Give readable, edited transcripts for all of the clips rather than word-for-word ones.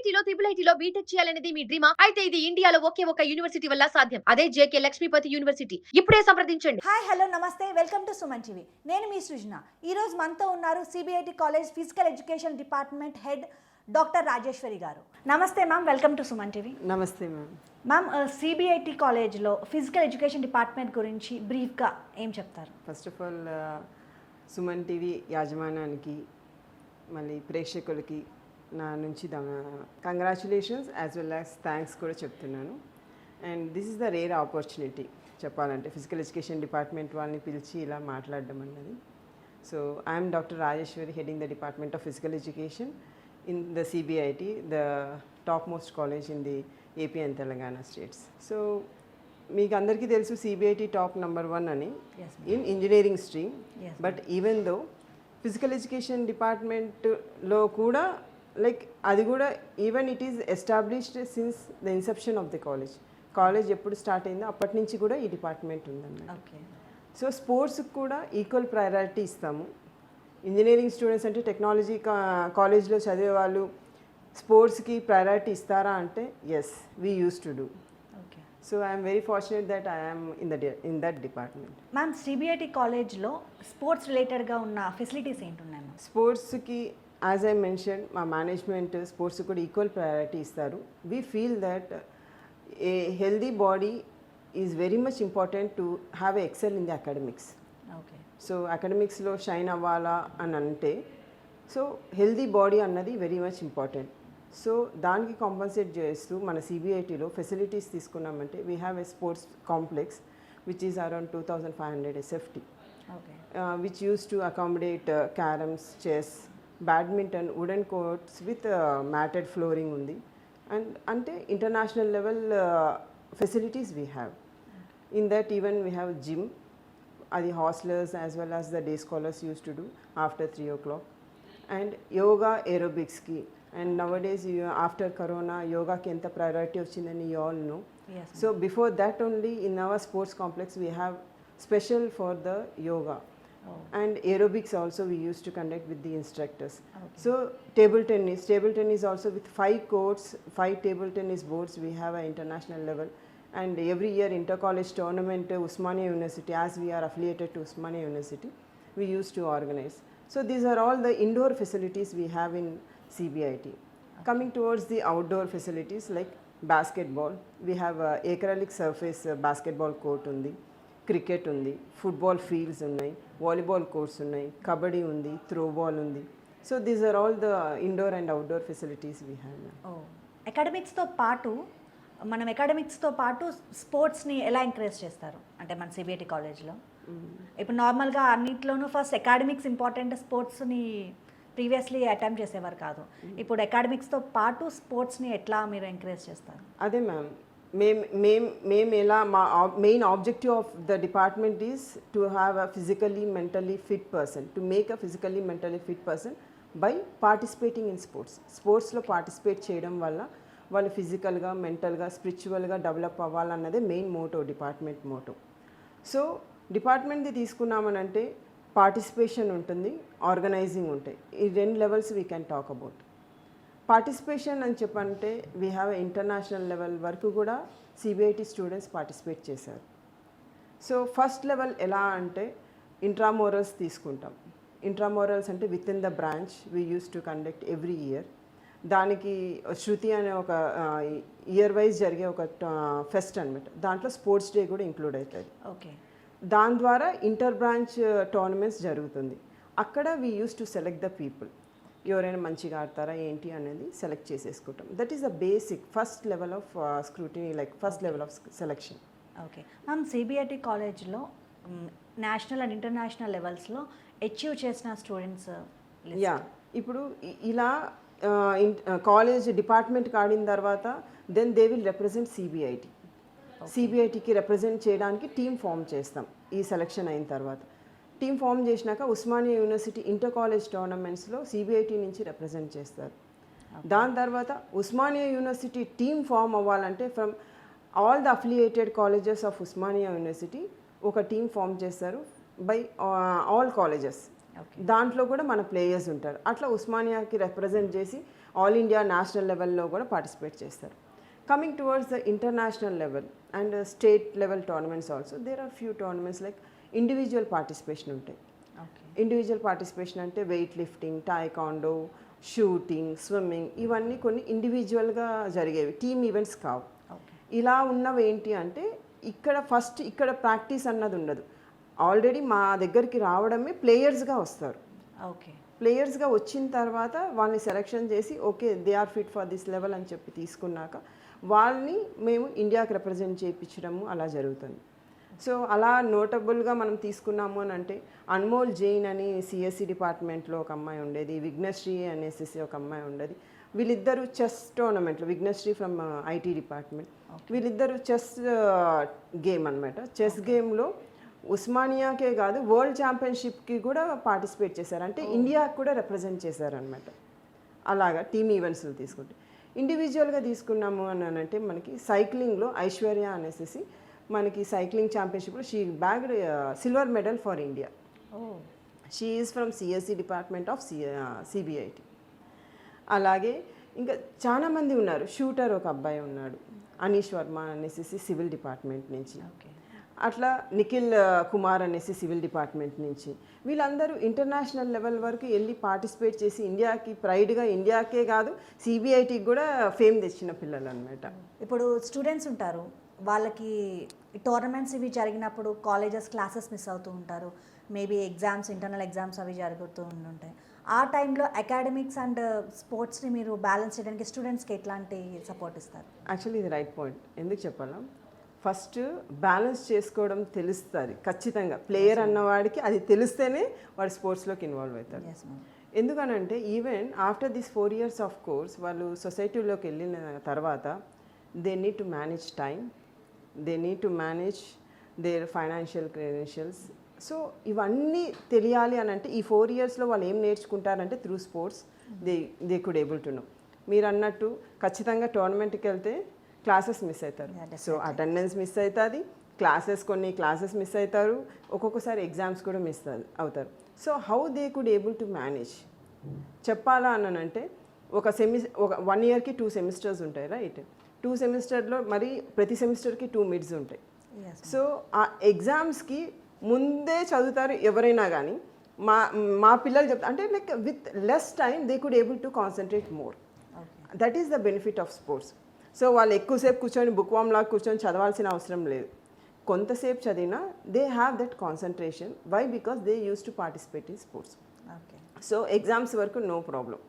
ఐఐటీలో ఐఐటీలో BTech చేయాలనేది మీ డ్రీమా? అయితే ఇది ఇండియాలో ఒకే ఒక యూనివర్సిటీ వల్ల సాధ్యం. అదే జేకే లక్ష్మీపతి యూనివర్సిటీ. ఇప్పుడే సంప్రదించండి. హాయ్ హలో నమస్తే వెల్కమ్ టు సుమన్ టీవీ. నేను మీ సృజన. ఈరోజు మనతో ఉన్నారు CBIT college physical education department head doctor Rajeshwari గారు. నమస్తే ma'am, welcome to Suman TV. నమస్తే మ్యామ్. మ్యామ్, సిబిఐటి కాలేజ్లో ఫిజికల్ ఎడ్యుకేషన్ డిపార్ట్మెంట్ గురించి బ్రీఫ్గా ఏం చెప్తారు? First of all Suman TV యాజమాన్యానికి మళ్ళీ ప్రేక్షకులకి నా నుంచి congratulations as well as thanks కూడా చెప్తున్నాను. And this is the rare opportunity చెప్పాలంటే ఫిజికల్ ఎడ్యుకేషన్ డిపార్ట్మెంట్ వాళ్ళని పిలిచి ఇలా మాట్లాడడం అన్నది. So I'm doctor Rajeshwari, heading the department of physical education in the CBIT, the topmost college in the AP and Telangana states. So మీకు అందరికీ తెలుసు CBIT top number 1 అని in engineering stream. But even though physical education డిపార్ట్మెంట్లో కూడా like అది కూడా even it is established since the Inception of the college ఎప్పుడు start అయిందో అప్పటి నుంచి కూడా ఈ డిపార్ట్మెంట్ ఉందన్నమాట. సో స్పోర్ట్స్కి కూడా ఈక్వల్ ప్రయారిటీ ఇస్తాము. ఇంజనీరింగ్ స్టూడెంట్స్ అంటే టెక్నాలజీ కాలేజ్లో చదివే వాళ్ళు స్పోర్ట్స్కి ప్రయారిటీ ఇస్తారా అంటే yes, we use to do. So I'm very fortunate that I'm in that department. Ma'am, CBIT కాలేజ్లో స్పోర్ట్స్ రిలేటెడ్గా ఉన్న ఫెసిలిటీస్ ఏంటున్నాయి మ్యామ్? స్పోర్ట్స్కి యాజ్ ఐ మెన్షన్ మా మేనేజ్మెంట్ స్పోర్ట్స్ కూడా ఈక్వల్ ప్రయారిటీ ఇస్తారు. We feel that a healthy body is very much important to have a excel in the academics. So అకాడమిక్స్లో shine అవ్వాలా అని అంటే సో హెల్దీ బాడీ అన్నది very much important. So దానికి compensate చేస్తూ మన సిబిఐటీలో ఫెసిలిటీస్ తీసుకున్నామంటే we have a sports complex which is around 2500 SFT, which use to accommodate carroms, chess, badminton, wooden courts with matted flooring ఉంది. అండ్ అంటే international level facilities we have. In that even we have gym. అది hostellers as well as the day scholars use to do after 3 o'clock. And yoga ఏరోబిక్స్కి and nowadays after corona యోగాకి ఎంత priority వచ్చిందని you all know. So before that only in our sports complex we have special for the yoga and aerobics also we used to conduct with the instructors. So table tennis also with 5 courts, 5 table tennis boards we have at international level. And every year inter-college tournament Usmania University, as we are affiliated to Usmania University, we used to organize. So these are all the indoor facilities we have in CBIT. Coming towards the outdoor facilities like basketball, we have acrylic surface basketball court undi, cricket undi, football fields ఉన్నాయి, volleyball courts ఉన్నాయి, కబడ్డీ ఉంది, throw ball ఉంది. So these are all the indoor and outdoor facilities we have. అకాడమిక్స్తో పాటు స్పోర్ట్స్ని ఎలా encourage చేస్తారు అంటే మన సిబిఐటి కాలేజ్లో? ఇప్పుడు నార్మల్గా అన్నింటిలోనూ ఫస్ట్ అకాడమిక్స్ ఇంపార్టెంట్, స్పోర్ట్స్ని ప్రీవియస్లీ అటెంప్ట్ చేసేవారు కాదు. ఇప్పుడు అకాడమిక్స్తో పాటు స్పోర్ట్స్ని ఎట్లా మీరు ఎంకరేజ్ చేస్తారు? అదే మ్యామ్, మేము ఎలా మా main objective of the department is to have a physically mentally fit person, to make a physically mentally fit person by participating in స్పోర్ట్స్లో పార్టిసిపేట్ చేయడం వల్ల వాళ్ళు ఫిజికల్గా, మెంటల్గా, స్పిరిచువల్గా డెవలప్ అవ్వాలన్నదే మెయిన్ డిపార్ట్మెంట్ మోటో. సో డిపార్ట్మెంట్ది తీసుకున్నామనంటే పార్టిసిపేషన్ ఉంటుంది, ఆర్గనైజింగ్ ఉంటాయి. ఈ 2 levels we can talk about. Participation అని చెప్పంటే వీ హ్యావ్ ఇంటర్నేషనల్ లెవెల్ వరకు కూడా సిబిఐటి స్టూడెంట్స్ పార్టిసిపేట్ చేశారు. సో ఫస్ట్ లెవెల్ ఎలా అంటే ఇంట్రామోరల్స్ తీసుకుంటాం. ఇంట్రామోరల్స్ అంటే with in the branch we use to conduct every year. దానికి శృతి అనే ఒక ఇయర్ వైజ్ జరిగే ఒక ఫెస్ట్ అనమాట. దాంట్లో స్పోర్ట్స్ డే కూడా ఇంక్లూడ్ అవుతుంది. దాని ద్వారా ఇంటర్ బ్రాంచ్ టోర్నమెంట్స్ జరుగుతుంది. అక్కడ we use to select the people, ఎవరైనా మంచిగా ఆడతారా ఏంటి అనేది సెలెక్ట్ చేసేసుకుంటాం. That is the basic first level of scrutiny, like first level of selection. Okay ma'am, CBIT కాలేజ్లో నేషనల్ అండ్ ఇంటర్నేషనల్ లెవెల్స్లో అచీవ్ చేసిన స్టూడెంట్స్ ఇప్పుడు ఇలా కాలేజ్ డిపార్ట్మెంట్కి ఆడిన తర్వాత దెన్ దే విల్ రిప్రజెంట్ సిబిఐటికి రిప్రజెంట్ చేయడానికి టీమ్ ఫామ్ చేస్తాం. ఈ సెలెక్షన్ అయిన తర్వాత టీమ్ ఫామ్ చేసినాక ఉస్మానియా యూనివర్సిటీ ఇంటర్ కాలేజ్ టోర్నమెంట్స్లో సిబిఐటి నుంచి రిప్రజెంట్ చేస్తారు. దాని తర్వాత ఉస్మానియా యూనివర్సిటీ టీమ్ ఫామ్ అవ్వాలంటే from all the affiliated colleges of Osmania university ఒక టీమ్ ఫామ్ చేస్తారు బై ఆల్ కాలేజెస్. దాంట్లో కూడా మన ప్లేయర్స్ ఉంటారు. అట్లా ఉస్మానియాకి రిప్రజెంట్ చేసి ఆల్ ఇండియా నేషనల్ లెవెల్లో కూడా పార్టిసిపేట్ చేస్తారు. Coming towards the international level and state level tournaments also there are few tournaments like individual participation ఉంటాయి. ఇండివిజువల్ పార్టిసిపేషన్ అంటే weight lifting, taekwondo, shooting, swimming, ఇవన్నీ కొన్ని ఇండివిజువల్గా జరిగేవి, టీమ్ ఈవెంట్స్ కావు. ఇలా ఉన్నవి ఏంటి అంటే ఇక్కడ ప్రాక్టీస్ అన్నది ఉండదు. ఆల్రెడీ మా దగ్గరికి రావడమే ప్లేయర్స్గా వస్తారు. ఓకే. ప్లేయర్స్గా వచ్చిన తర్వాత వాళ్ళని సెలెక్షన్ చేసి okay they are fit for this level అని చెప్పి తీసుకున్నాక వాళ్ళని మేము ఇండియాకి రిప్రజెంట్ చేయించడము అలా జరుగుతుంది. సో అలా నోటబుల్గా మనం తీసుకున్నాము అని అంటే అన్మోల్ జైన్ అని సిఎస్సి డిపార్ట్మెంట్లో ఒక అమ్మాయి ఉండేది, విఘ్నశ్రీ అనేసి ఒక అమ్మాయి ఉండేది. వీళ్ళిద్దరూ చెస్ టోర్నమెంట్లో, విఘ్నశ్రీ ఫ్రమ్ ఐటీ డిపార్ట్మెంట్, వీళ్ళిద్దరూ చెస్ గేమ్ అనమాట. చెస్ గేమ్లో ఉస్మానియాకే కాదు వరల్డ్ ఛాంపియన్షిప్కి కూడా పార్టిసిపేట్ చేశారు, అంటే ఇండియాకి కూడా రిప్రజెంట్ చేశారనమాట. అలాగా టీమ్ ఈవెంట్స్లో తీసుకుంటే ఇండివిజువల్గా తీసుకున్నాము అని అంటే మనకి సైక్లింగ్లో ఐశ్వర్య అనేసి మనకి సైక్లింగ్ ఛాంపియన్షిప్లో she bagged silver medal for India. She is from CSC department of CBIT. అలాగే ఇంకా చాలామంది ఉన్నారు. షూటర్ ఒక అబ్బాయి ఉన్నాడు, అనీష్ వర్మ అనేసి సివిల్ డిపార్ట్మెంట్ నుంచి. అట్లా నిఖిల్ కుమార్ అనేసి సివిల్ డిపార్ట్మెంట్ నుంచి. వీళ్ళందరూ ఇంటర్నేషనల్ లెవెల్ వరకు వెళ్ళి పార్టిసిపేట్ చేసి ఇండియాకి ప్రైడ్గా, ఇండియాకే కాదు సిబిఐటికి కూడా ఫేమ్ తెచ్చిన పిల్లలు అనమాట. ఇప్పుడు స్టూడెంట్స్ ఉంటారు, వాళ్ళకి టోర్నమెంట్స్ ఇవి జరిగినప్పుడు కాలేజెస్ క్లాసెస్ మిస్ అవుతూ ఉంటారు, మేబీ ఎగ్జామ్స్, ఇంటర్నల్ ఎగ్జామ్స్ అవి జరుగుతూ ఉంటాయి. ఆ టైంలో అకాడమిక్స్ అండ్ స్పోర్ట్స్ని మీరు బ్యాలెన్స్ చేయడానికి స్టూడెంట్స్కి ఎట్లాంటి సపోర్ట్ ఇస్తారు? యాక్చువల్లీ ఇది రైట్ పాయింట్. ఎందుకు చెప్పాలా, ఫస్ట్ బ్యాలెన్స్ చేసుకోవడం తెలుస్తుంది ఖచ్చితంగా. ప్లేయర్ అన్నవాడికి అది తెలిస్తేనే వాడు స్పోర్ట్స్లోకి ఇన్వాల్వ్ అవుతాడు. ఎందుకనంటే even after this 4 years of course వాళ్ళు సొసైటీలోకి వెళ్ళిన తర్వాత they need to manage time, they need to manage their financial credentials. So ఇవన్నీ తెలియాలి అని అంటే ఈ 4 yearsలో వాళ్ళు ఏం నేర్చుకుంటారంటే through sports they could able to know. మీరు అన్నట్టు ఖచ్చితంగా టోర్నమెంట్కి వెళ్తే క్లాసెస్ మిస్ అవుతారు. సో అటెండెన్స్ మిస్ అవుతుంది, కొన్ని క్లాసెస్ మిస్ అవుతారు, ఒక్కొక్కసారి ఎగ్జామ్స్ కూడా మిస్ అవుతారు. So how they could able to manage చెప్పాలా అనంటే ఒక 1 yearకి 2 semesters ఉంటాయి, రైట్? 2 సెమిస్టర్లో మరి ప్రతి సెమిస్టర్కి 2 మిడ్స్ ఉంటాయి. సో ఆ ఎగ్జామ్స్కి ముందే చదువుతారు ఎవరైనా కానీ. మా పిల్లలు చెప్తారు అంటే like with less time they could able to concentrate more. That is the benefit of sports. So వాళ్ళు ఎక్కువసేపు కూర్చొని బుక్ వామ్ లాగా కూర్చొని చదవాల్సిన అవసరం లేదు. కొంతసేపు చదివినా they have that concentration. Why? Because they use to participate in sports. So exams వరకు నో ప్రాబ్లం.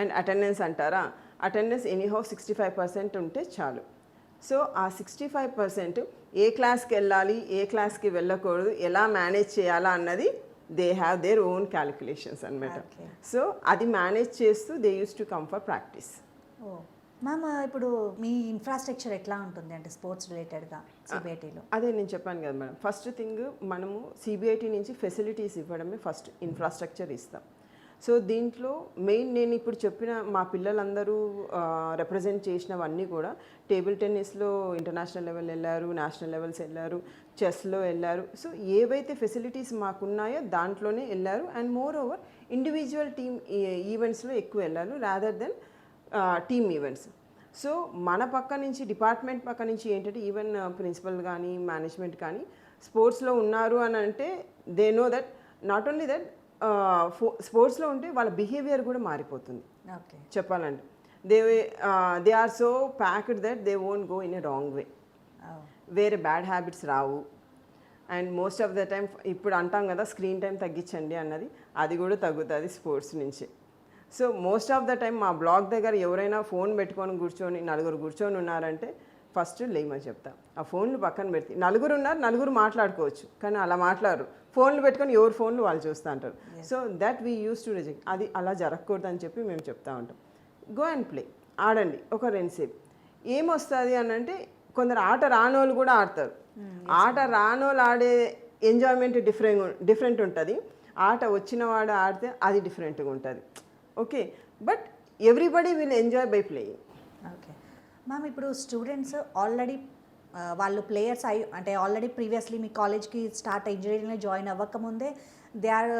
అండ్ అటెండెన్స్ అంటారా, అటెండెన్స్ ఎనీహౌ 65% ఉంటే చాలు. సో ఆ 65% ఏ క్లాస్కి వెళ్ళాలి, ఏ క్లాస్కి వెళ్ళకూడదు, ఎలా మేనేజ్ చేయాలా అన్నది they have their own calculations అనమాట. సో అది మేనేజ్ చేస్తూ they use to come for practice. Ma'am, ఇప్పుడు మీ ఇన్ఫ్రాస్ట్రక్చర్ ఎట్లా ఉంటుంది అంటే స్పోర్ట్స్ రిలేటెడ్గా సిబిఐటీలో? అదే నేను చెప్పాను కదా మేడం, ఫస్ట్ థింగ్ మనము సిబిఐటీ నుంచి ఫెసిలిటీస్ ఇవ్వడమే ఫస్ట్ ఇన్ఫ్రాస్ట్రక్చర్ ఇస్తాం. సో దీంట్లో మెయిన్ నేను ఇప్పుడు చెప్పిన మా పిల్లలందరూ రిప్రజెంట్ చేసినవన్నీ కూడా టేబుల్ టెన్నిస్లో ఇంటర్నేషనల్ లెవెల్ వెళ్ళారు, నేషనల్ లెవెల్స్ వెళ్ళారు, చెస్లో వెళ్ళారు. సో ఏవైతే ఫెసిలిటీస్ మాకున్నాయో దాంట్లోనే వెళ్ళారు. And moreover individual team ఈవెంట్స్లో ఎక్కువ వెళ్ళారు rather than team events. So మన పక్క నుంచి డిపార్ట్మెంట్ పక్క నుంచి ఏంటంటే ఈవెన్ ప్రిన్సిపల్ కానీ మేనేజ్మెంట్ కానీ స్పోర్ట్స్లో ఉన్నారు అని అంటే they know that not only that స్పోర్ట్స్లో ఉంటే వాళ్ళ బిహేవియర్ కూడా మారిపోతుంది. చెప్పాలంటే they are so packed that they won't go in a wrong way. వేరే బ్యాడ్ హ్యాబిట్స్ రావు. And most of the time ఇప్పుడు అంటాం కదా స్క్రీన్ టైం తగ్గించండి అన్నది, అది కూడా తగ్గుతుంది స్పోర్ట్స్ నుంచి. So most of the time మా బ్లాక్ దగ్గర ఎవరైనా ఫోన్ పెట్టుకొని కూర్చొని 4 కూర్చొని ఉన్నారంటే ఫస్ట్ లేమని చెప్తా. ఆ ఫోన్లు పక్కన పెడితే 4 ఉన్నారు, 4 మాట్లాడుకోవచ్చు, కానీ అలా మాట్లాడరు. ఫోన్లు పెట్టుకొని ఎవరి ఫోన్లు వాళ్ళు చూస్తూ అంటారు. So that we use to reject. అది అలా జరగకూడదు అని చెప్పి మేము చెప్తా ఉంటాం. గో అండ్ ప్లే, ఆడండి ఒక 2 సేపు. ఏమొస్తుంది అని అంటే కొందరు ఆట రానోళ్ళు కూడా ఆడతారు. ఆట రానోళ్ళు ఆడే ఎంజాయ్మెంట్ డిఫరెంట్ ఉంటుంది, ఆట వచ్చిన వాడు ఆడితే అది డిఫరెంట్గా ఉంటుంది. Okay, but everybody will enjoy by playing. Okay ma'am, ఇప్పుడు స్టూడెంట్స్ ఆల్రెడీ వాళ్ళు ప్లేయర్స్ అంటే ఆల్రెడీ ప్రీవియస్లీ మీ కాలేజ్కి ఇంజనీరింగ్లో జాయిన్ అవ్వకముందే దే ఆర్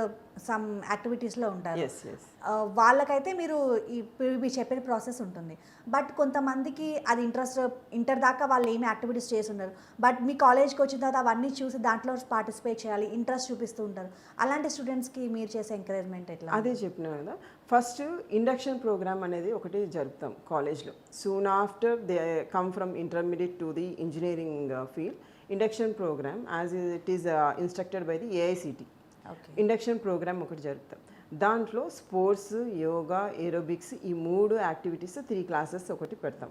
సమ్ యాక్టివిటీస్లో ఉంటారు. ఎస్ ఎస్ వాళ్ళకైతే మీరు మీరు చెప్పిన ప్రాసెస్ ఉంటుంది. బట్ కొంతమందికి అది ఇంటర్ దాకా వాళ్ళు ఏమి యాక్టివిటీస్ చేసి ఉండరు. బట్ మీ కాలేజ్కి వచ్చిన తర్వాత అవన్నీ చూసి దాంట్లో పార్టిసిపేట్ చేయాలి, ఇంట్రెస్ట్ చూపిస్తూ ఉంటారు. అలాంటి స్టూడెంట్స్కి మీరు చేసే ఎంకరేజ్మెంట్ ఎట్లా? అదే చెప్పినా కదా, ఫస్ట్ ఇండక్షన్ ప్రోగ్రామ్ అనేది ఒకటి జరుపుతాం కాలేజ్లో. Soon after they come from intermediate to the engineering field, induction program as it is instructed by the AICTE. Okay. Induction program ఒకటి జరుపుతాం. దాంట్లో స్పోర్ట్స్, యోగా, ఏరోబిక్స్ ఈ 3 యాక్టివిటీస్ 3 క్లాసెస్ ఒకటి పెడతాం.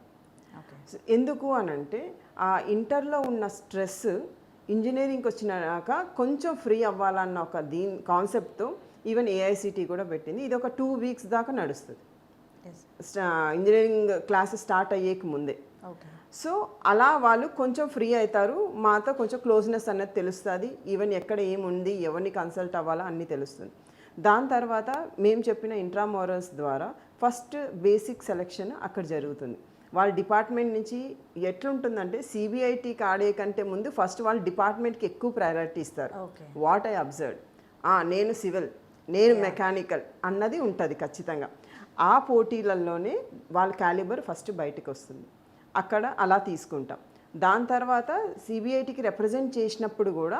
ఓకే. సో ఎందుకు అనంటే ఆ ఇంటర్లో ఉన్న స్ట్రెస్ ఇంజనీరింగ్కి వచ్చినాక కొంచెం ఫ్రీ అవ్వాలన్న ఒక కాన్సెప్ట్తో ఈవెన్ ఏఐసిటి కూడా పెట్టింది. ఇది ఒక 2 వీక్స్ దాకా నడుస్తుంది, ఇంజనీరింగ్ క్లాసెస్ స్టార్ట్ అయ్యేకి ముందే. ఓకే. సో అలా వాళ్ళు కొంచెం ఫ్రీ అవుతారు, మాతో కొంచెం క్లోజ్నెస్ అనేది తెలుస్తుంది, ఈవెన్ ఎక్కడ ఏముంది, ఎవరిని కన్సల్ట్ అవ్వాలా అన్నీ తెలుస్తుంది. దాని తర్వాత మేము చెప్పిన ఇంట్రామోరల్స్ ద్వారా ఫస్ట్ బేసిక్ సెలెక్షన్ అక్కడ జరుగుతుంది. వాళ్ళ డిపార్ట్మెంట్ నుంచి ఎట్లుంటుందంటే సిబిఐటీకి ఆడే కంటే ముందు ఫస్ట్ వాళ్ళు డిపార్ట్మెంట్కి ఎక్కువ ప్రయారిటీ ఇస్తారు. ఓకే. వాట్ ఐ అబ్జర్వ్, నేను సివిల్, నేను మెకానికల్ అన్నది ఉంటుంది ఖచ్చితంగా. ఆ పోటీలలోనే వాళ్ళ క్యాలిబర్ ఫస్ట్ బయటకు వస్తుంది, అక్కడ అలా తీసుకుంటాం. దాని తర్వాత సిబిఐటికి రిప్రజెంట్ చేసినప్పుడు కూడా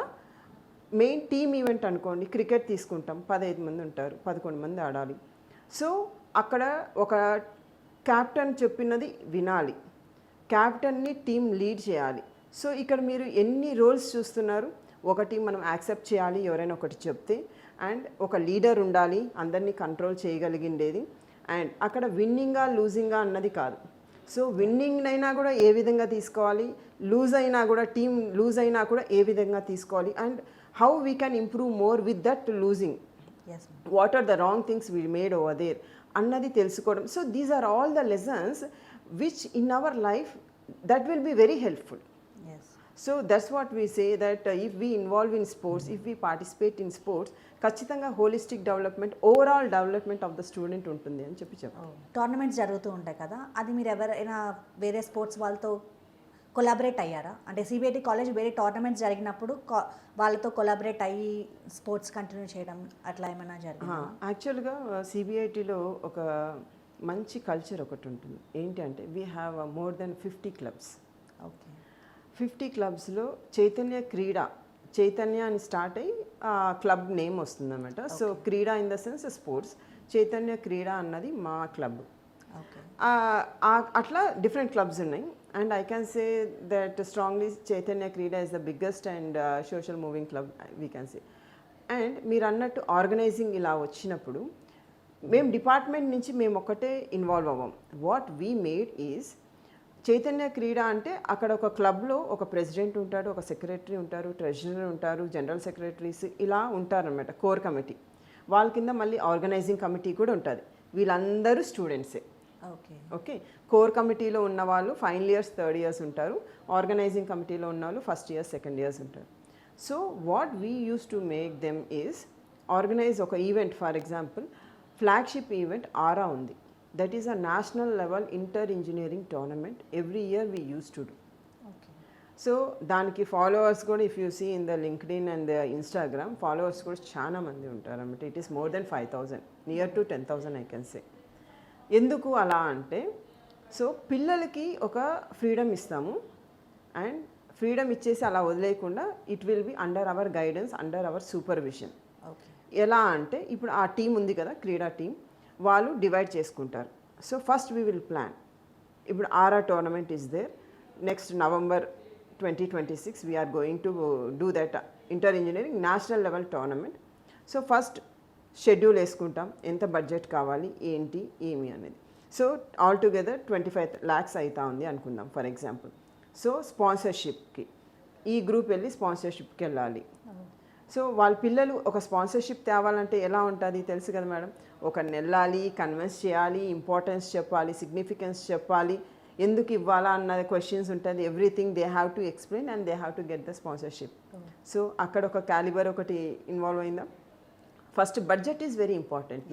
మెయిన్ టీమ్ ఈవెంట్ అనుకోండి, క్రికెట్ తీసుకుంటాం, 15 మంది ఉంటారు, 11 మంది ఆడాలి. సో అక్కడ ఒక క్యాప్టెన్ చెప్పినది వినాలి, క్యాప్టెన్ని టీం లీడ్ చేయాలి. సో ఇక్కడ మీరు ఎన్ని రోల్స్ చూస్తున్నారు, ఒకటి మనం యాక్సెప్ట్ చేయాలి ఎవరైనా ఒకటి చెప్తే, అండ్ ఒక లీడర్ ఉండాలి అందరినీ కంట్రోల్ చేయగలిగిండేది, అండ్ అక్కడ విన్నింగా లూజింగా అన్నది కాదు. సో విన్నింగ్ అయినా కూడా ఏ విధంగా తీసుకోవాలి, లూజ్ అయినా కూడా టీం లూజ్ అయినా కూడా ఏ విధంగా తీసుకోవాలి, and how we can improve more with that losing, yes. What are the wrong things we made over there అన్నది తెలుసుకోవడం. So these are all the lessons which in our life that will be very helpful. Yes. So that's what we say that if we involve in sports, if we participate in sports, ఖచ్చితంగా holistic development, overall development of the student ఉంటుంది అని చెప్పారు. Tournaments జరుగుతూ ఉంటాయి కదా, అది మీరు ఎవరైనా వేరే స్పోర్ట్స్ వాళ్ళతో కొలాబరేట్ అయ్యారా? అంటే సిబిఐటి కాలేజ్ వేరే టోర్నమెంట్స్ జరిగినప్పుడు వాళ్ళతో కొలాబరేట్ అయ్యి స్పోర్ట్స్ కంటిన్యూ చేయడం అట్లా ఏమైనా జరిగిందా? యాక్చువల్గా సిబిఐటిలో ఒక మంచి కల్చర్ ఒకటి ఉంటుంది. ఏంటి అంటే we have more than 50 clubs. Okay. 50 క్లబ్స్లో చైతన్య క్రీడా, చైతన్య అని స్టార్ట్ అయ్యి క్లబ్ నేమ్ వస్తుందన్నమాట. So Krida in the sense sports, Chaitanya Krida అన్నది మా క్లబ్. ఓకే. అట్లా డిఫరెంట్ క్లబ్స్ ఉన్నాయి. And I can say that strongly Chaitanya Krida is the biggest and social moving club we can say. And మీరు అన్నట్టు ఆర్గనైజింగ్ ఇలా వచ్చినప్పుడు మేము డిపార్ట్మెంట్ నుంచి మేము ఒక్కటే ఇన్వాల్వ్ అవ్వం. What we made is Chaitanya Krida అంటే అక్కడ ఒక క్లబ్లో ఒక ప్రెసిడెంట్ ఉంటాడు, ఒక సెక్రటరీ ఉంటారు, ట్రెజరర్ ఉంటారు, జనరల్ సెక్రటరీస్ ఇలా ఉంటారనమాట, కోర్ కమిటీ. వాళ్ళ కింద మళ్ళీ ఆర్గనైజింగ్ కమిటీ కూడా ఉంటుంది. వీళ్ళందరూ స్టూడెంట్సే. ఓకే. ఓకే. కోర్ కమిటీలో ఉన్న వాళ్ళు ఫైనల్ ఇయర్స్, థర్డ్ ఇయర్స్ ఉంటారు. ఆర్గనైజింగ్ కమిటీలో ఉన్న వాళ్ళు ఫస్ట్ ఇయర్స్, సెకండ్ ఇయర్స్ ఉంటారు. So what we use to make them is organize ఒక event. For example flagship event Aura ఉంది. That is a national level inter-engineering tournament. Every year we used to do. Okay. So దానికి followers కూడా if you see in the LinkedIn and the Instagram, followers కూడా చాలా మంది ఉంటారు అన్నమాట. It is more than 5,000, near to 10,000 I can say. ఎందుకు అలా అంటే, సో పిల్లలకి ఒక ఫ్రీడమ్ ఇస్తాము, అండ్ ఫ్రీడమ్ ఇచ్చేసి అలా వదిలేయకుండా it will be under our guidance, under our supervision. Okay. ఎలా అంటే ఇప్పుడు ఆ టీం ఉంది కదా, క్రీడా టీం, వాళ్ళు డివైడ్ చేసుకుంటారు. So first we will plan. ఇప్పుడు ఆరా tournament is there, next November 2026 we are going to do that inter engineering national level tournament. So first schedule వేసుకుంటాం, ఎంత బడ్జెట్ కావాలి, ఏంటి, ఏమి అనేది. సో ఆల్ టుగెదర్ 25 lakhs అవుతా ఉంది అనుకుందాం ఫర్ ఎగ్జాంపుల్. సో స్పాన్సర్షిప్కి ఈ గ్రూప్ వెళ్ళి స్పాన్సర్షిప్కి వెళ్ళాలి. సో వాళ్ళ పిల్లలు ఒక స్పాన్సర్షిప్ తేవాలంటే ఎలా ఉంటుంది తెలుసు కదా మేడం. ఒక నెల్లాలి, కన్విన్స్ చేయాలి, ఇంపార్టెన్స్ చెప్పాలి, సిగ్నిఫికెన్స్ చెప్పాలి, ఎందుకు ఇవ్వాలా అన్న క్వశ్చన్స్ ఉంటుంది. Everything they have to explain and they have to get the sponsorship. So అక్కడ ఒక క్యాలిబర్ ఒకటి ఇన్వాల్వ్ అయిందా. First budget is very important.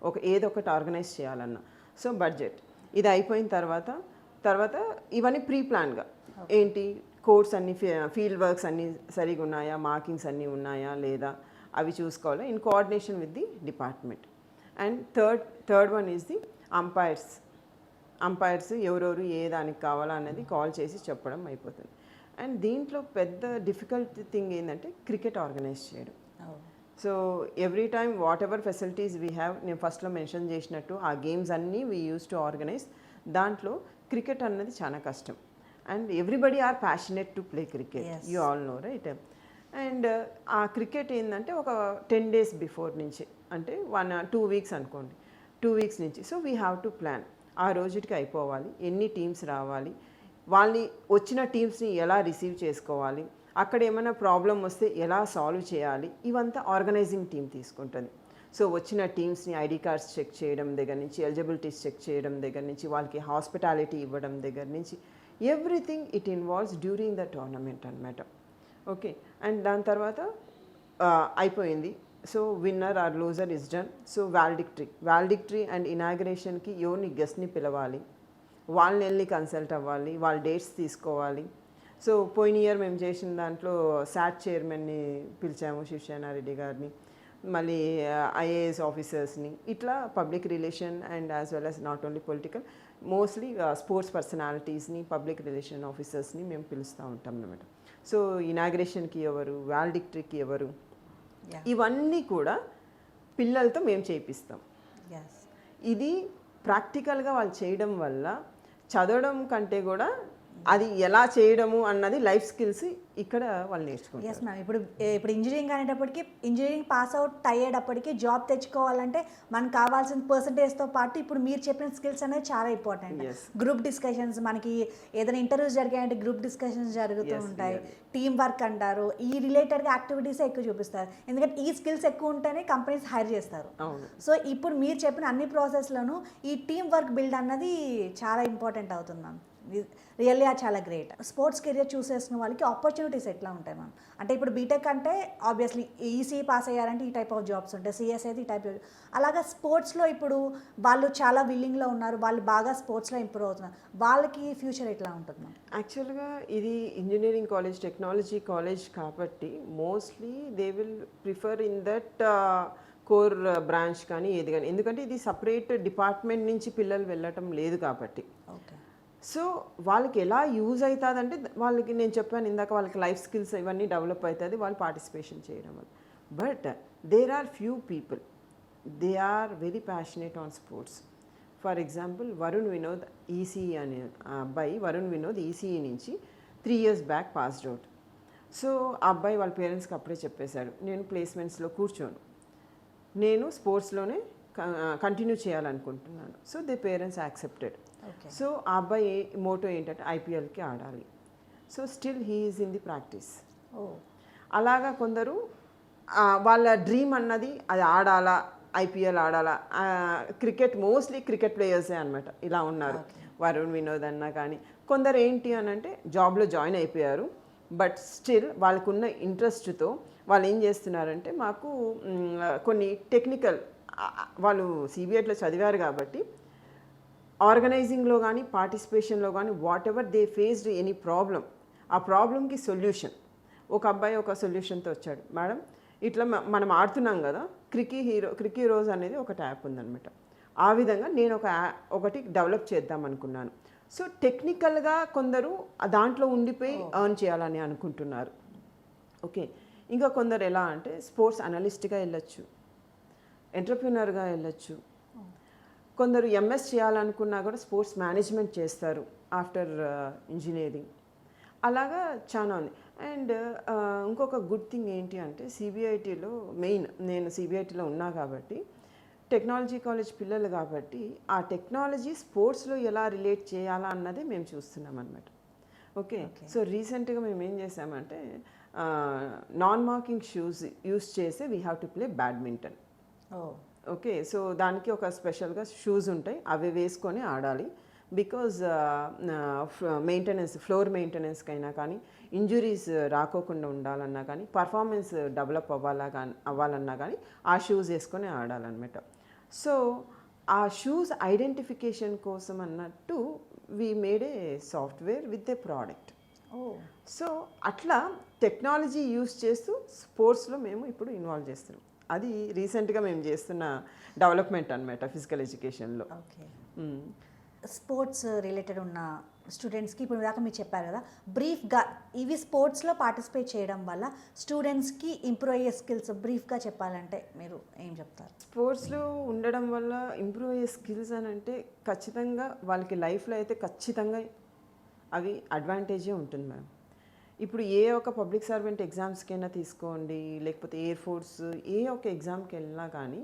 ఒక ఏదో ఒకటి ఆర్గనైజ్ చేయాలన్నా. సో బడ్జెట్ ఇది అయిపోయిన తర్వాత ఇవన్నీ ప్రీ ప్లాన్గా ఏంటి, కోర్స్ అన్ని, ఫీల్డ్ వర్క్స్ అన్నీ సరిగా ఉన్నాయా, మార్కింగ్స్ అన్నీ ఉన్నాయా లేదా అవి చూసుకోవాలి in coordination with the department. And third one is the umpires ఎవరెవరు ఏ దానికి కావాలా అనేది కాల్ చేసి చెప్పడం అయిపోతుంది. అండ్ దీంట్లో పెద్ద డిఫికల్ట్ థింగ్ ఏంటంటే క్రికెట్ ఆర్గనైజ్ చేయడం. So every time whatever facilities we have, నేను ఫస్ట్లో మెన్షన్ చేసినట్టు ఆ గేమ్స్ అన్నీ వీ యూస్ టు ఆర్గనైజ్. దాంట్లో క్రికెట్ అన్నది చాలా కష్టం. And everybody are passionate to play cricket, you all know right. And ఆ క్రికెట్ ఏంటంటే ఒక 10 days బిఫోర్ నుంచి, అంటే 1-2 weeks అనుకోండి, 2 weeks నుంచి. So we have to plan, ఆ రోజుకి అయిపోవాలి, ఎన్ని టీమ్స్ రావాలి, వాళ్ళని వచ్చిన టీమ్స్ని ఎలా రిసీవ్ చేసుకోవాలి, అక్కడ ఏమైనా ప్రాబ్లం వస్తే ఎలా సాల్వ్ చేయాలి, ఇవంతా ఆర్గనైజింగ్ టీమ్ తీసుకుంటుంది. సో వచ్చిన టీమ్స్ని ఐడి కార్డ్స్ చెక్ చేయడం దగ్గర నుంచి, ఎలిజిబిలిటీస్ చెక్ చేయడం దగ్గర నుంచి, వాళ్ళకి హాస్పిటాలిటీ ఇవ్వడం దగ్గర నుంచి, everything it involves during the tournament అనమాట. ఓకే, అండ్ దాని తర్వాత అయిపోయింది. So winner or loser is done. So valedictory and ఇనాగ్రేషన్కి ఎవరిని గెస్ట్ని పిలవాలి, వాళ్ళని వెళ్ళి కన్సల్ట్ అవ్వాలి, వాళ్ళ డేట్స్ తీసుకోవాలి. సో పోయిన ఇయర్ మేము చేసిన దాంట్లో శాట్ చైర్మన్ని పిలిచాము, శివసేనారెడ్డి గారిని, మళ్ళీ ఐఏఎస్ ఆఫీసర్స్ని, ఇట్లా public relation and as well as not only political, mostly sports పర్సనాలిటీస్ని, పబ్లిక్ రిలేషన్ ఆఫీసర్స్ని మేము పిలుస్తూ ఉంటాం అన్నమాట. సో ఇనాగ్రేషన్కి ఎవరు, వాల్డిక్టరీకి ఎవరు, ఇవన్నీ కూడా పిల్లలతో మేము చేయిస్తాం. ఇది ప్రాక్టికల్గా వాళ్ళు చేయడం వల్ల చదవడం కంటే కూడా అది ఎలా చేయడము అన్నది లైఫ్ స్కిల్స్ ఇక్కడ వాళ్ళు నేర్చుకుంటారు. Yes ma'am. ఇప్పుడు ఇంజనీరింగ్ అనేటప్పటికి, ఇంజనీరింగ్ పాస్ అవుట్ అయ్యేటప్పటికి జాబ్ తెచ్చుకోవాలంటే మనకు కావాల్సిన పర్సంటేజ్తో పాటు ఇప్పుడు మీరు చెప్పిన స్కిల్స్ అనేది చాలా ఇంపార్టెంట్. గ్రూప్ డిస్కషన్స్, మనకి ఏదైనా ఇంటర్వ్యూస్ జరిగాయంటే గ్రూప్ డిస్కషన్స్ జరుగుతూ ఉంటాయి, టీమ్ వర్క్ అంటారు, ఈ రిలేటెడ్గా యాక్టివిటీస్ ఎక్కువ చూపిస్తారు. ఎందుకంటే ఈ స్కిల్స్ ఎక్కువ ఉంటేనే కంపెనీస్ హైర్ చేస్తారు. సో ఇప్పుడు మీరు చెప్పిన అన్ని ప్రాసెస్లోనూ ఈ టీమ్ వర్క్ బిల్డ్ అన్నది చాలా ఇంపార్టెంట్ అవుతుంది మ్యామ్. రియల్లీ చాలా గ్రేట్. స్పోర్ట్స్ కెరియర్ చూస్ చేసుకున్న వాళ్ళకి ఆపర్చునిటీస్ ఎట్లా ఉంటాయి మ్యామ్? అంటే ఇప్పుడు బీటెక్ అంటే ఆబ్వియస్లీ ఈసీ పాస్ అయ్యారంటే ఈ టైప్ ఆఫ్ జాబ్స్ ఉంటాయి, సిఎస్ అయితే ఈ టైప్ ఆఫ్, అలాగా స్పోర్ట్స్లో ఇప్పుడు వాళ్ళు చాలా విల్లింగ్లో ఉన్నారు, వాళ్ళు బాగా స్పోర్ట్స్లో ఇంప్రూవ్ అవుతున్నారు, వాళ్ళకి ఫ్యూచర్ ఎట్లా ఉంటుంది మ్యామ్? యాక్చువల్గా ఇది ఇంజనీరింగ్ కాలేజ్, టెక్నాలజీ కాలేజ్ కాబట్టి mostly they will prefer in that core branch కానీ ఏది కానీ, ఎందుకంటే ఇది సపరేట్ డిపార్ట్మెంట్ నుంచి పిల్లలు వెళ్ళటం లేదు కాబట్టి. ఓకే. సో వాళ్ళకి ఎలా యూజ్ అవుతుందంటే, వాళ్ళకి నేను చెప్పాను ఇందాక, వాళ్ళకి లైఫ్ స్కిల్స్ ఇవన్నీ డెవలప్ అవుతుంది వాళ్ళు పార్టిసిపేషన్ చేయడం వల్ల. But there are few people, they are very passionate on sports. For example Varun Vinod, ECE అనే అబ్బాయి, వరుణ్ వినోద్ ఈసీఈ నుంచి 3 years back passed out. So ఆ అబ్బాయి వాళ్ళ పేరెంట్స్కి అప్పుడే చెప్పేశాడు, నేను ప్లేస్మెంట్స్లో కూర్చోను, నేను స్పోర్ట్స్లోనే కంటిన్యూ చేయాలనుకుంటున్నాను. So they parents accepted. So ఆ అబ్బాయి మోటో ఏంటంటే ఐపీఎల్కి ఆడాలి. So still he is in the practice. అలాగా కొందరు వాళ్ళ డ్రీమ్ అన్నది అది ఆడాలా, ఐపీఎల్ ఆడాలా, క్రికెట్, మోస్ట్లీ క్రికెట్ ప్లేయర్సే అనమాట ఇలా ఉన్నారు. వరుణ్ వినోద్ అన్నా కానీ కొందరు ఏంటి అని అంటే జాబ్లో జాయిన్ అయిపోయారు, బట్ స్టిల్ వాళ్ళకున్న ఇంట్రెస్ట్తో వాళ్ళు ఏం చేస్తున్నారంటే, మాకు కొన్ని టెక్నికల్, వాళ్ళు సిబిఐట్లో చదివారు కాబట్టి ఆర్గనైజింగ్లో కానీ పార్టిసిపేషన్లో కానీ what ever they faced any problem, ఆ ప్రాబ్లంకి సొల్యూషన్, ఒక అబ్బాయి ఒక సొల్యూషన్తో వచ్చాడు, మేడం ఇట్లా మనం ఆడుతున్నాం కదా, క్రికీ రోజ్ అనేది ఒక యాప్ ఉందన్నమాట, ఆ విధంగా నేను ఒకటి డెవలప్ చేద్దాం అనుకున్నాను. సో టెక్నికల్గా కొందరు దాంట్లో ఉండిపోయి ఎర్న్ చేయాలని అనుకుంటున్నారు. ఓకే, ఇంకా కొందరు ఎలా అంటే స్పోర్ట్స్ అనలిస్ట్గా వెళ్ళొచ్చు, ఎంటర్ప్రినర్గా వెళ్ళొచ్చు, కొందరు ఎంఎస్ చేయాలనుకున్నా కూడా స్పోర్ట్స్ మేనేజ్మెంట్ చేస్తారు ఆఫ్టర్ ఇంజనీరింగ్. అలాగా చాలా ఉంది. అండ్ ఇంకొక గుడ్ థింగ్ ఏంటి అంటే సిబిఐటీలో మెయిన్, నేను సిబిఐటీలో ఉన్నా కాబట్టి టెక్నాలజీ కాలేజ్ పిల్లలు కాబట్టి ఆ టెక్నాలజీ స్పోర్ట్స్లో ఎలా రిలేట్ చేయాలా అన్నది మేము చూస్తున్నాం అనమాట. ఓకే, సో రీసెంట్గా మేము ఏం చేసామంటే నాన్ మార్కింగ్ షూస్ యూస్ చేసి we have to play badminton. Okay, so దానికి ఒక స్పెషల్గా షూస్ ఉంటాయి, అవి వేసుకొని ఆడాలి. బికాజ్ మెయింటెనెన్స్, ఫ్లోర్ మెయింటెనెన్స్కైనా కానీ, ఇంజురీస్ రాకోకుండా ఉండాలన్నా కానీ, పర్ఫార్మెన్స్ డెవలప్ అవ్వాలన్నా కానీ ఆ షూస్ వేసుకొని ఆడాలన్నమాట. సో ఆ షూస్ ఐడెంటిఫికేషన్ కోసం అన్నట్టు we made a software with a product. Oh so అట్లా టెక్నాలజీ యూస్ చేస్తూ స్పోర్ట్స్లో మేము ఇప్పుడు ఇన్వాల్వ్ చేస్తున్నాం. అది రీసెంట్గా మేము చేస్తున్న డెవలప్మెంట్ అనమాట ఫిజికల్ ఎడ్యుకేషన్లో. ఓకే. స్పోర్ట్స్ రిలేటెడ్ ఉన్న స్టూడెంట్స్కి ఇప్పుడు దాకా మీరు చెప్పారు కదా, బ్రీఫ్గా ఇవి స్పోర్ట్స్లో పార్టిసిపేట్ చేయడం వల్ల స్టూడెంట్స్కి ఇంప్రూవ్ అయ్యే స్కిల్స్ బ్రీఫ్గా చెప్పాలంటే మీరు ఏం చెప్తారు? స్పోర్ట్స్లో ఉండడం వల్ల ఇంప్రూవ్ అయ్యే స్కిల్స్ అని అంటే ఖచ్చితంగా వాళ్ళకి లైఫ్లో అయితే ఖచ్చితంగా అవి అడ్వాంటేజే ఉంటుంది మేడం. ఇప్పుడు ఏ ఒక పబ్లిక్ సర్వెంట్ ఎగ్జామ్స్కైనా తీసుకోండి, లేకపోతే ఎయిర్ ఫోర్స్ ఏ ఒక ఎగ్జామ్కి వెళ్ళినా కానీ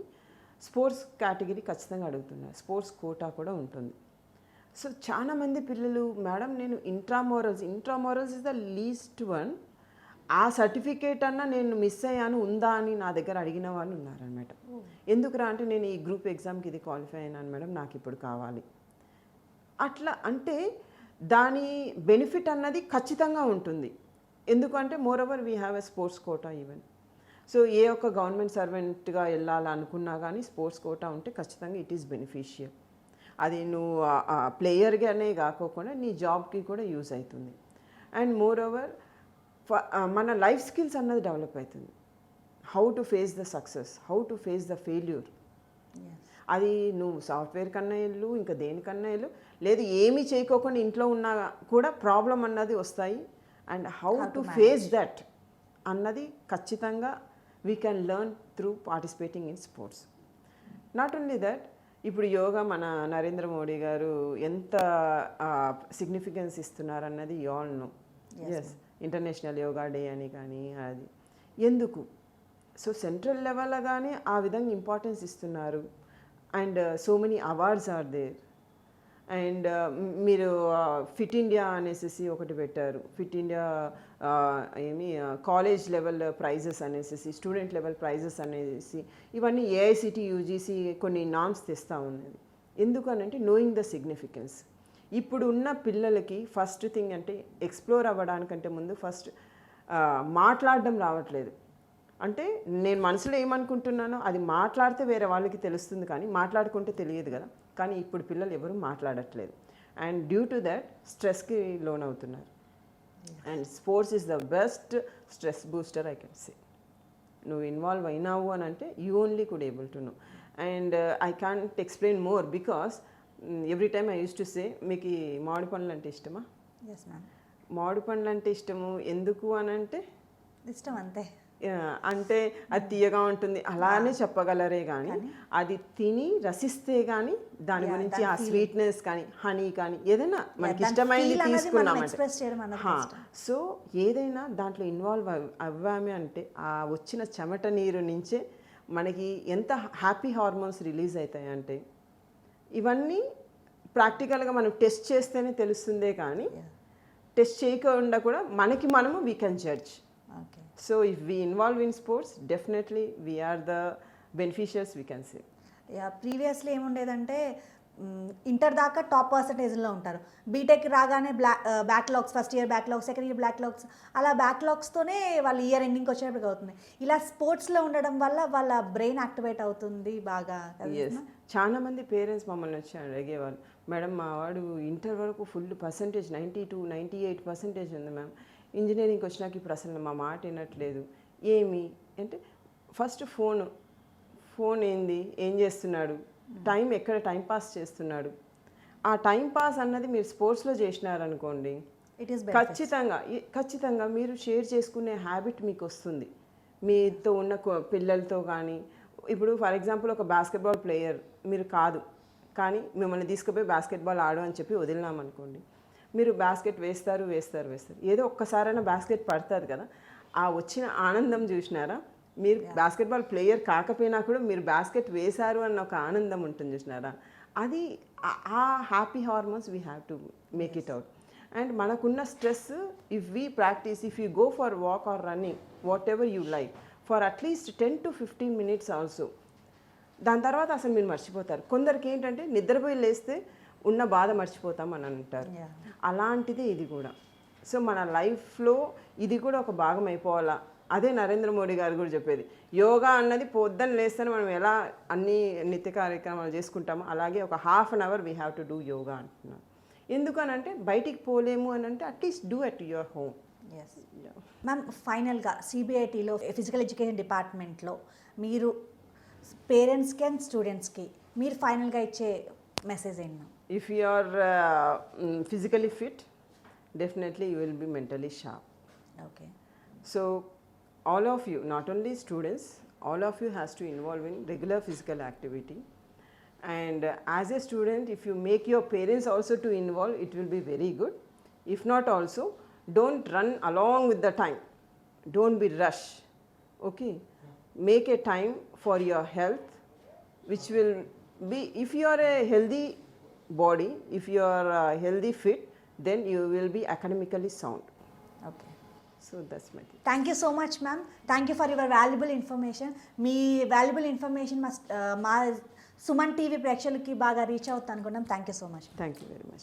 స్పోర్ట్స్ కేటగిరీ ఖచ్చితంగా అడుగుతున్నారు. స్పోర్ట్స్ కోటా కూడా ఉంటుంది. సో చాలామంది పిల్లలు మేడం నేను ఇంట్రామోరల్స్ ఇస్ ద లీస్ట్ వన్, ఆ సర్టిఫికేట్ అన్నా నేను మిస్ అయ్యాను ఉందా అని నా దగ్గర అడిగిన వాళ్ళు ఉన్నారనమాట. ఎందుకురా అంటే నేను ఈ గ్రూప్ ఎగ్జామ్కి ఇది క్వాలిఫై అయినాను మేడం, నాకు ఇప్పుడు కావాలి. అట్లా అంటే దాని బెనిఫిట్ అన్నది ఖచ్చితంగా ఉంటుంది. ఎందుకంటే moreover we have a sports quota even. So ఏ ఒక్క గవర్నమెంట్ సర్వెంట్గా వెళ్ళాలనుకున్నా కానీ స్పోర్ట్స్ కోటా ఉంటే ఖచ్చితంగా ఇట్ ఈస్ బెనిఫిషియల్. అది నువ్వు ప్లేయర్గానే కాకోకుండా నీ జాబ్కి కూడా యూజ్ అవుతుంది. అండ్ మోర్ ఓవర్ మన లైఫ్ స్కిల్స్ అన్నది డెవలప్ అవుతుంది. How to face the success, how to face the failure. అది నువ్వు సాఫ్ట్వేర్ కన్నా వెళ్ళు, ఇంకా దేనికన్నా వెళ్ళు, లేదు ఏమీ చేయకోకుండా ఇంట్లో ఉన్నా కూడా ప్రాబ్లం అన్నది వస్తాయి. And how to face that అన్నది ఖచ్చితంగా we can learn through participating in sports. Not only that, ఇప్పుడు యోగా మన నరేంద్ర మోడీ గారు ఎంత సిగ్నిఫికెన్స్ ఇస్తున్నారన్నది you all know. Yes, international yoga day అని కానీ అది ఎందుకు. సో సెంట్రల్ లెవెల్లో కానీ ఆ విధంగా ఇంపార్టెన్స్ ఇస్తున్నారు. And so many awards are there. And మీరు ఫిట్ ఇండియా అనేసి ఒకటి పెట్టారు. Fit India college level prizes అనేసి, స్టూడెంట్ లెవెల్ ప్రైజెస్ అనేసి, ఇవన్నీ ఏఐసిటి యూజీసీ కొన్ని నామ్స్ తెస్తూ ఉన్నది. ఎందుకనంటే నోయింగ్ ద సిగ్నిఫికెన్స్. ఇప్పుడు ఉన్న పిల్లలకి ఫస్ట్ థింగ్ అంటే ఎక్స్ప్లోర్ అవ్వడానికంటే ముందు ఫస్ట్ మాట్లాడడం రావట్లేదు. అంటే నేను మనసులో ఏమనుకుంటున్నానో అది మాట్లాడితే వేరే వాళ్ళకి తెలుస్తుంది, కానీ మాట్లాడుకుంటే తెలియదు కదా. కానీ ఇప్పుడు పిల్లలు ఎవరు మాట్లాడట్లేదు. అండ్ డ్యూ టు దాట్ స్ట్రెస్కి లోన్ అవుతున్నారు. And sports is the best stress booster I can say. నువ్వు ఇన్వాల్వ్ అయినావు అని అంటే you only could able to know. And I can't explain more because every time I use to say, మీకు ఈ మామిడి పండ్లు అంటే ఇష్టమా? Yes ma'am. మామిడి పండ్లు అంటే ఇష్టము ఎందుకు అని అంటే ఇష్టం అంతే. అంటే అది తీయగా ఉంటుంది అలానే చెప్పగలరే కానీ అది తిని రసిస్తే కానీ దాని గురించి ఆ స్వీట్నెస్ కానీ హనీ కానీ ఏదైనా మనకి ఇష్టమైనది తీసుకున్నామంటే, సో ఏదైనా దాంట్లో ఇన్వాల్వ్ అవ్వామే అంటే ఆ వచ్చిన చెమట నీరు నుంచే మనకి ఎంత హ్యాపీ హార్మోన్స్ రిలీజ్ అవుతాయి అంటే ఇవన్నీ ప్రాక్టికల్గా మనం టెస్ట్ చేస్తేనే తెలుస్తుందే కానీ టెస్ట్ చేయకుండా కూడా మనకి మనము we can judge. So if we involve in sports, definitely we are the beneficiaries, we can say. Previously ఏముండేదంటే ఇంటర్ దాకా టాప్ పర్సంటేజ్లో ఉంటారు, బీటెక్ రాగానే backlogs, first year backlogs, second year backlogs, అలా బ్యాక్లాగ్స్తోనే వాళ్ళ ఇయర్ ఎండింగ్కి వచ్చేటప్పటికి అవుతుంది. ఇలా స్పోర్ట్స్లో ఉండడం వల్ల వాళ్ళ బ్రెయిన్ యాక్టివేట్ అవుతుంది బాగా. చాలా మంది పేరెంట్స్ మమ్మల్ని వచ్చి అడిగేవాళ్ళు, మేడం మా వాడు ఇంటర్ వరకు ఫుల్ పర్సంటేజ్ 92-98% ఉంది మ్యామ్, ఇంజనీరింగ్కి వచ్చినాక ఇప్పుడు అసలు మా మాట వినట్లేదు. ఏమి అంటే ఫస్ట్ ఫోన్ ఏంది, ఏం చేస్తున్నాడు, టైం ఎక్కడ టైం పాస్ చేస్తున్నాడు. ఆ టైం పాస్ అన్నది మీరు స్పోర్ట్స్లో చేసినారనుకోండి ఖచ్చితంగా మీరు షేర్ చేసుకునే హ్యాబిట్ మీకు వస్తుంది మీతో ఉన్న పిల్లలతో. కానీ ఇప్పుడు ఫర్ ఎగ్జాంపుల్ ఒక బాస్కెట్బాల్ ప్లేయర్ మీరు కాదు, కానీ మిమ్మల్ని తీసుకుపోయి బాస్కెట్బాల్ ఆడు అని చెప్పి వదిలినామనుకోండి, మీరు బాస్కెట్ వేస్తారు ఏదో ఒక్కసారైనా బాస్కెట్ పడతారు కదా, ఆ వచ్చిన ఆనందం చూసినారా? మీరు బాస్కెట్బాల్ ప్లేయర్ కాకపోయినా కూడా మీరు బాస్కెట్ వేశారు అన్న ఒక ఆనందం ఉంటుంది చూసినారా? అది ఆ happy hormones we have to make it out. And మనకున్న stress if we practice, if you go for walk or running whatever you like for at least 10-15 minutes also, దాని తర్వాత అసలు మీరు మర్చిపోతారు. కొందరికి ఏంటంటే నిద్రపోయి లేస్తే ఉన్న బాధ మర్చిపోతాం అని అంటారు, అలాంటిదే ఇది కూడా. సో మన లైఫ్లో ఇది కూడా ఒక భాగం అయిపోవాలా. అదే నరేంద్ర మోడీ గారు కూడా చెప్పేది, యోగా అన్నది పొద్దున్న లేస్తేనే మనం ఎలా అన్ని నిత్య కార్యక్రమాలు చేసుకుంటామో అలాగే ఒక ½ an hour we have to do yoga అంటున్నాం. ఎందుకనంటే బయటికి పోలేము అని అంటే at least do at your home. Yes ma'am, ఫైనల్గా సిబిఐటీలో ఫిజికల్ ఎడ్యుకేషన్ డిపార్ట్మెంట్లో మీరు పేరెంట్స్కి అండ్ స్టూడెంట్స్కి మీరు ఫైనల్గా ఇచ్చే మెసేజ్ ఏంటి ma'am? If you are physically fit, definitely you will be mentally sharp. Okay. So all of you, not only students, all of you has to involve in regular physical activity. And as a student, if you make your parents also to involve, it will be very good. If not also, don't run along with the time. Don't be rush. Okay. Make a time for your health, which will be, if you are a healthy body, if you are healthy fit, then you will be academically sound. Okay. So that's my thing. Thank you so much ma'am. Thank you for your valuable information. Me valuable information మా Suman TV ప్రేక్షకులకి బాగా reach అవుతుంది అనుకున్నాం. Thank you so much. Thank you very much.